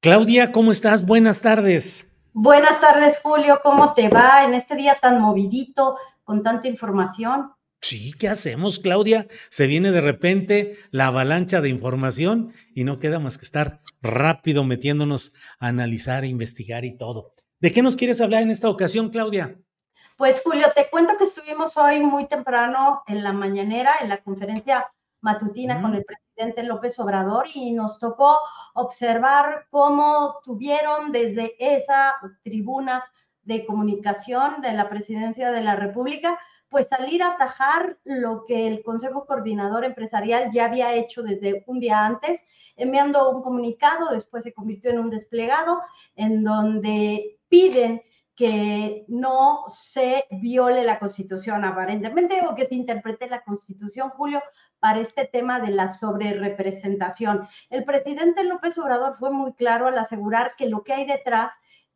Claudia, ¿cómo estás? Buenas tardes. Buenas tardes, Julio. ¿Cómo te va en este día tan movidito con tanta información? Sí, ¿qué hacemos, Claudia? Se viene de repente la avalancha de información y no queda más que estar rápido metiéndonos a analizar, a investigar y todo. ¿De qué nos quieres hablar en esta ocasión, Claudia? Pues, Julio, te cuento que estuvimos hoy muy temprano en la mañanera, en la conferencia matutina con Mm. el presidente López Obrador y nos tocó observar cómo tuvieron desde esa tribuna de comunicación de la presidencia de la República, pues salir a atajar lo que el Consejo Coordinador Empresarial ya había hecho desde un día antes, enviando un comunicado, después se convirtió en un desplegado, en donde piden que no se viole la Constitución aparentemente o que se interprete la Constitución, Julio, para este tema de la sobrerepresentación. El presidente López Obrador fue muy claro al asegurar que lo que hay detrás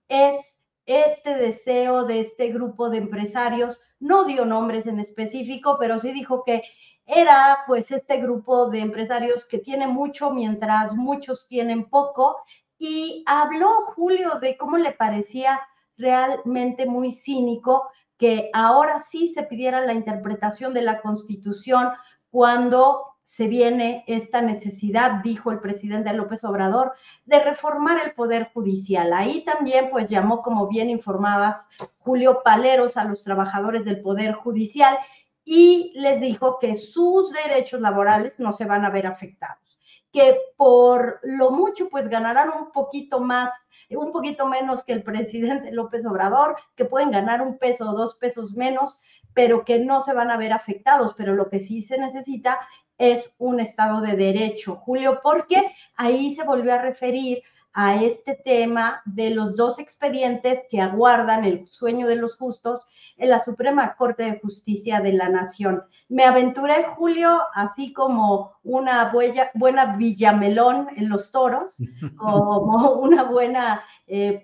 es este deseo de este grupo de empresarios, no dio nombres en específico, pero sí dijo que era pues este grupo de empresarios que tiene mucho mientras muchos tienen poco, y habló Julio de cómo le parecía realmente muy cínico que ahora sí se pidiera la interpretación de la Constitución cuando se viene esta necesidad, dijo el presidente López Obrador, de reformar el Poder Judicial. Ahí también pues llamó, como bien informadas, Julio, paleros a los trabajadores del Poder Judicial y les dijo que sus derechos laborales no se van a ver afectados, que por lo mucho pues ganarán un poquito más, un poquito menos que el presidente López Obrador, que pueden ganar un peso o 2 pesos menos, pero que no se van a ver afectados. Pero lo que sí se necesita es un Estado de Derecho, Julio, porque ahí se volvió a referir a este tema de los dos expedientes que aguardan el sueño de los justos en la Suprema Corte de Justicia de la Nación. Me aventuré, Julio, así como una buena Villamelón en los toros, como una buena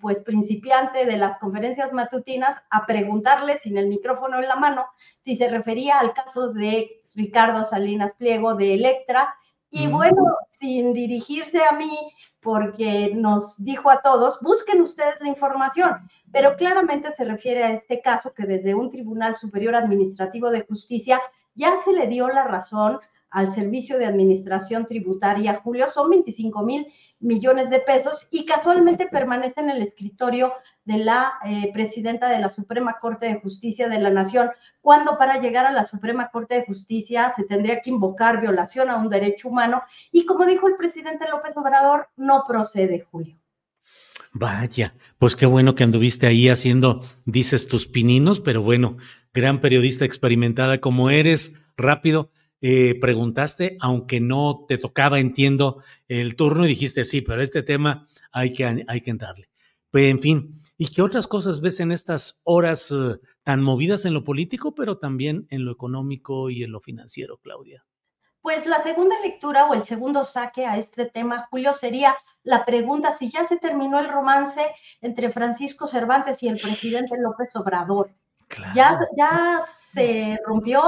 pues principiante de las conferencias matutinas, a preguntarle sin el micrófono en la mano si se refería al caso de Ricardo Salinas Pliego de Electra. Y bueno, Mm. sin dirigirse a mí, porque nos dijo a todos, busquen ustedes la información, pero claramente se refiere a este caso que desde un Tribunal Superior Administrativo de Justicia ya se le dio la razón al Servicio de Administración Tributaria, Julio, son 25,000 millones de pesos y casualmente permanece en el escritorio de la presidenta de la Suprema Corte de Justicia de la Nación, cuando para llegar a la Suprema Corte de Justicia se tendría que invocar violación a un derecho humano y, como dijo el presidente López Obrador, no procede, Julio. Vaya, pues qué bueno que anduviste ahí haciendo, dices tus pininos, pero bueno, gran periodista experimentada como eres, rápido, preguntaste, aunque no te tocaba, entiendo, el turno y dijiste sí, pero este tema hay que entrarle. Pues, en fin, ¿y qué otras cosas ves en estas horas tan movidas en lo político, pero también en lo económico y en lo financiero, Claudia? Pues la segunda lectura o el segundo saque a este tema, Julio, sería la pregunta si ya se terminó el romance entre Francisco Cervantes y el presidente López Obrador. Ya, Claro. ya se rompió.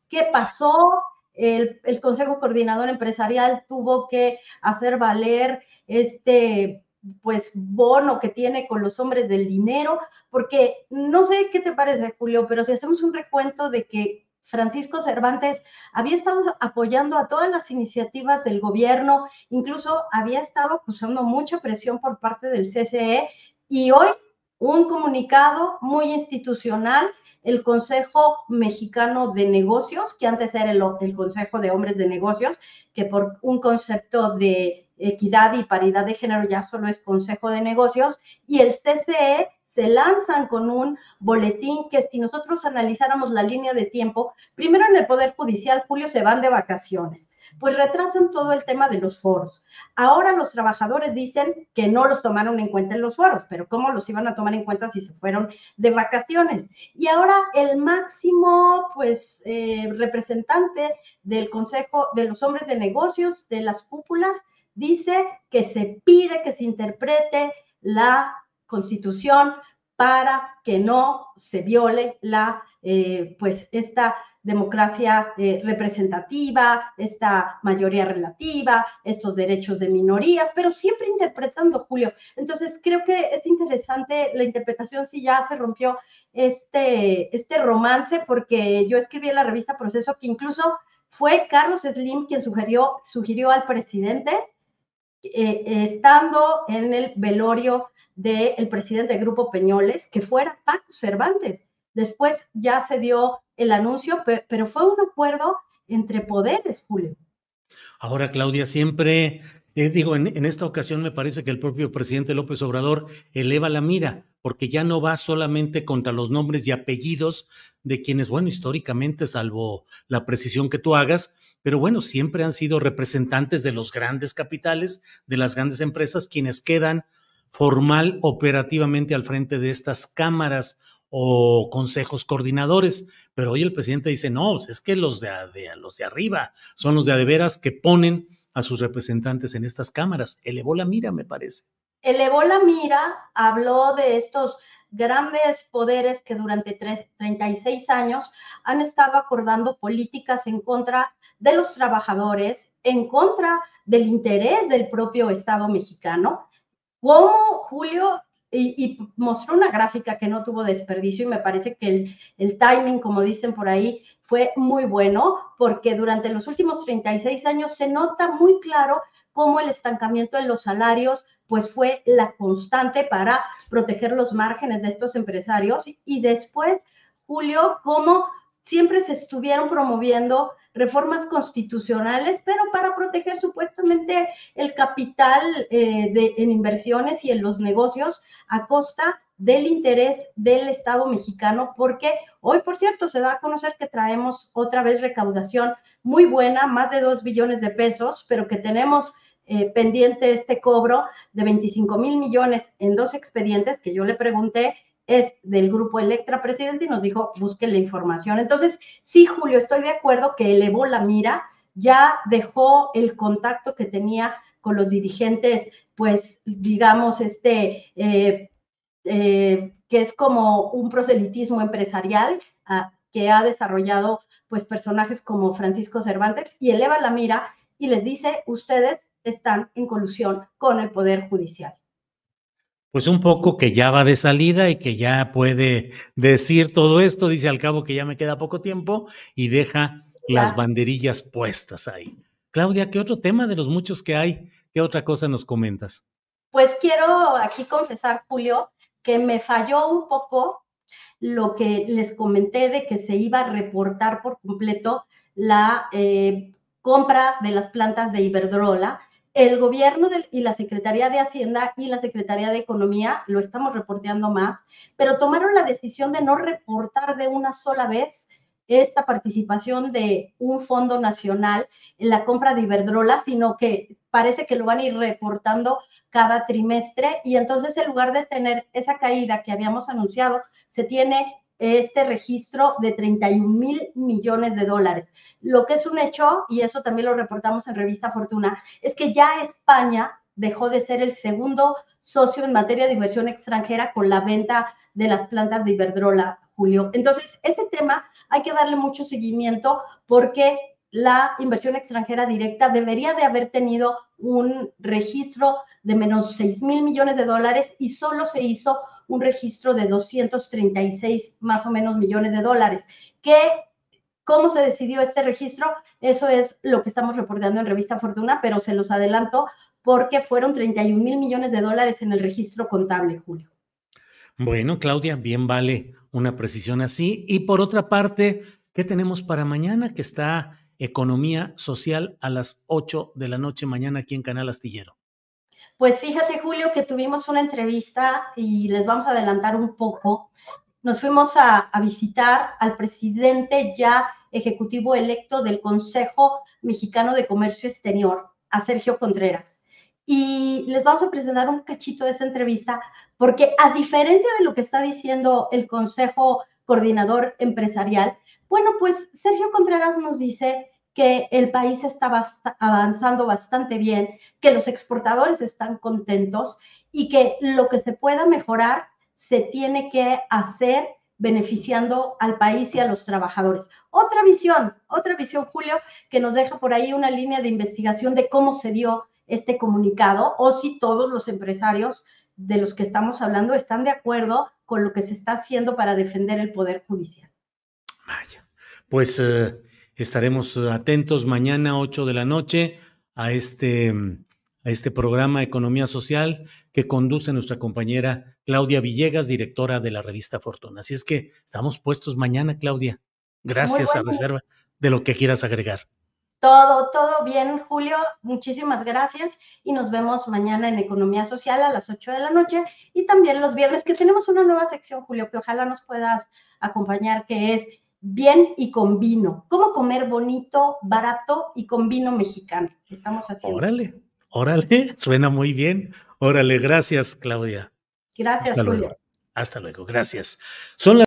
¿Qué pasó? El Consejo Coordinador Empresarial tuvo que hacer valer este pues bono que tiene con los hombres del dinero, porque no sé qué te parece, Julio, pero si hacemos un recuento de que Francisco Cervantes había estado apoyando a todas las iniciativas del gobierno, incluso había estado acusando mucha presión por parte del CCE, y hoy un comunicado muy institucional, el Consejo Mexicano de Negocios, que antes era el Consejo de Hombres de Negocios, que por un concepto de equidad y paridad de género ya solo es Consejo de Negocios, y el CCE se lanzan con un boletín que, si nosotros analizáramos la línea de tiempo, primero en el Poder Judicial, Julio, se van de vacaciones, pues retrasan todo el tema de los foros. Ahora los trabajadores dicen que no los tomaron en cuenta en los foros, pero ¿cómo los iban a tomar en cuenta si se fueron de vacaciones? Y ahora el máximo, pues, representante del Consejo de los Hombres de Negocios, de las cúpulas, dice que se pide que se interprete la Constitución para que no se viole pues esta democracia representativa, esta mayoría relativa, estos derechos de minorías, pero siempre interpretando, Julio. Entonces, creo que es interesante la interpretación si ya se rompió este romance, porque yo escribí en la revista Proceso que incluso fue Carlos Slim quien sugirió al presidente, estando en el velorio del presidente del Grupo Peñoles, que fuera Paco Cervantes. Después ya se dio el anuncio, pero fue un acuerdo entre poderes, Julio. Ahora, Claudia, siempre, en esta ocasión me parece que el propio presidente López Obrador eleva la mira, porque ya no va solamente contra los nombres y apellidos de quienes, bueno, históricamente, salvo la precisión que tú hagas, pero bueno, siempre han sido representantes de los grandes capitales, de las grandes empresas, quienes quedan formal, operativamente al frente de estas cámaras o consejos coordinadores. Pero hoy el presidente dice, no, es que los de arriba son los de veras que ponen a sus representantes en estas cámaras. Elevó la mira, me parece. Elevó la mira, habló de estos grandes poderes que durante 36 años han estado acordando políticas en contra de los trabajadores, en contra del interés del propio Estado mexicano. Como Julio, y mostró una gráfica que no tuvo desperdicio, y me parece que el timing, como dicen por ahí, fue muy bueno, porque durante los últimos 36 años se nota muy claro cómo el estancamiento en los salarios pues fue la constante para proteger los márgenes de estos empresarios, y después, Julio, cómo siempre se estuvieron promoviendo reformas constitucionales, pero para proteger supuestamente el capital en inversiones y en los negocios a costa del interés del Estado mexicano, porque hoy, por cierto, se da a conocer que traemos otra vez recaudación muy buena, más de 2 billones de pesos, pero que tenemos pendiente este cobro de 25,000 millones en 2 expedientes que yo le pregunté, es del grupo Electra, presidente, y nos dijo, busquen la información. Entonces, sí, Julio, estoy de acuerdo que elevó la mira, ya dejó el contacto que tenía con los dirigentes, pues, digamos, que es como un proselitismo empresarial que ha desarrollado, pues, personajes como Francisco Cervantes, y eleva la mira y les dice, ustedes están en colusión con el Poder Judicial. Pues un poco que ya va de salida y que ya puede decir todo esto, dice al cabo que ya me queda poco tiempo y deja las banderillas puestas ahí. Claudia, ¿qué otro tema de los muchos que hay? ¿Qué otra cosa nos comentas? Pues quiero aquí confesar, Julio, que me falló un poco lo que les comenté de que se iba a reportar por completo la compra de las plantas de Iberdrola. El gobierno y la Secretaría de Hacienda y la Secretaría de Economía lo estamos reporteando más, pero tomaron la decisión de no reportar de una sola vez esta participación de un fondo nacional en la compra de Iberdrola, sino que parece que lo van a ir reportando cada trimestre, y entonces en lugar de tener esa caída que habíamos anunciado, se tiene este registro de 31,000 millones de dólares. Lo que es un hecho, y eso también lo reportamos en Revista Fortuna, es que ya España dejó de ser el segundo socio en materia de inversión extranjera con la venta de las plantas de Iberdrola, Julio. Entonces, ese tema hay que darle mucho seguimiento, porque la inversión extranjera directa debería de haber tenido un registro de menos 6,000 millones de dólares y solo se hizo un registro de 236 más o menos millones de dólares. ¿Cómo se decidió este registro? Eso es lo que estamos reportando en Revista Fortuna, pero se los adelanto porque fueron 31,000 millones de dólares en el registro contable, Julio. Bueno, Claudia, bien vale una precisión así. Y por otra parte, ¿qué tenemos para mañana? Que está Economía Social a las 8 de la noche mañana aquí en Canal Astillero. Pues fíjate, Julio, que tuvimos una entrevista y les vamos a adelantar un poco. Nos fuimos a visitar al presidente ya ejecutivo electo del Consejo Mexicano de Comercio Exterior, a Sergio Contreras. Y les vamos a presentar un cachito de esa entrevista, porque a diferencia de lo que está diciendo el Consejo Coordinador Empresarial, bueno, pues Sergio Contreras nos dice que el país está avanzando bastante bien, que los exportadores están contentos y que lo que se pueda mejorar se tiene que hacer beneficiando al país y a los trabajadores. Otra visión, Julio, que nos deja por ahí una línea de investigación de cómo se dio este comunicado, o si todos los empresarios de los que estamos hablando están de acuerdo con lo que se está haciendo para defender el Poder Judicial. Vaya, pues estaremos atentos mañana 8 de la noche a este programa Economía Social que conduce nuestra compañera Claudia Villegas, directora de la revista Fortuna. Así es que estamos puestos mañana, Claudia. Gracias, a reserva de lo que quieras agregar. Todo bien, Julio. Muchísimas gracias y nos vemos mañana en Economía Social a las 8 de la noche y también los viernes, que tenemos una nueva sección, Julio, que ojalá nos puedas acompañar, que es Bien y con Vino. Cómo comer bonito, barato y con vino mexicano. Estamos haciendo. Órale, suena muy bien. Órale, gracias, Claudia. Gracias, Hasta Julio. Luego. Hasta luego, gracias. Son las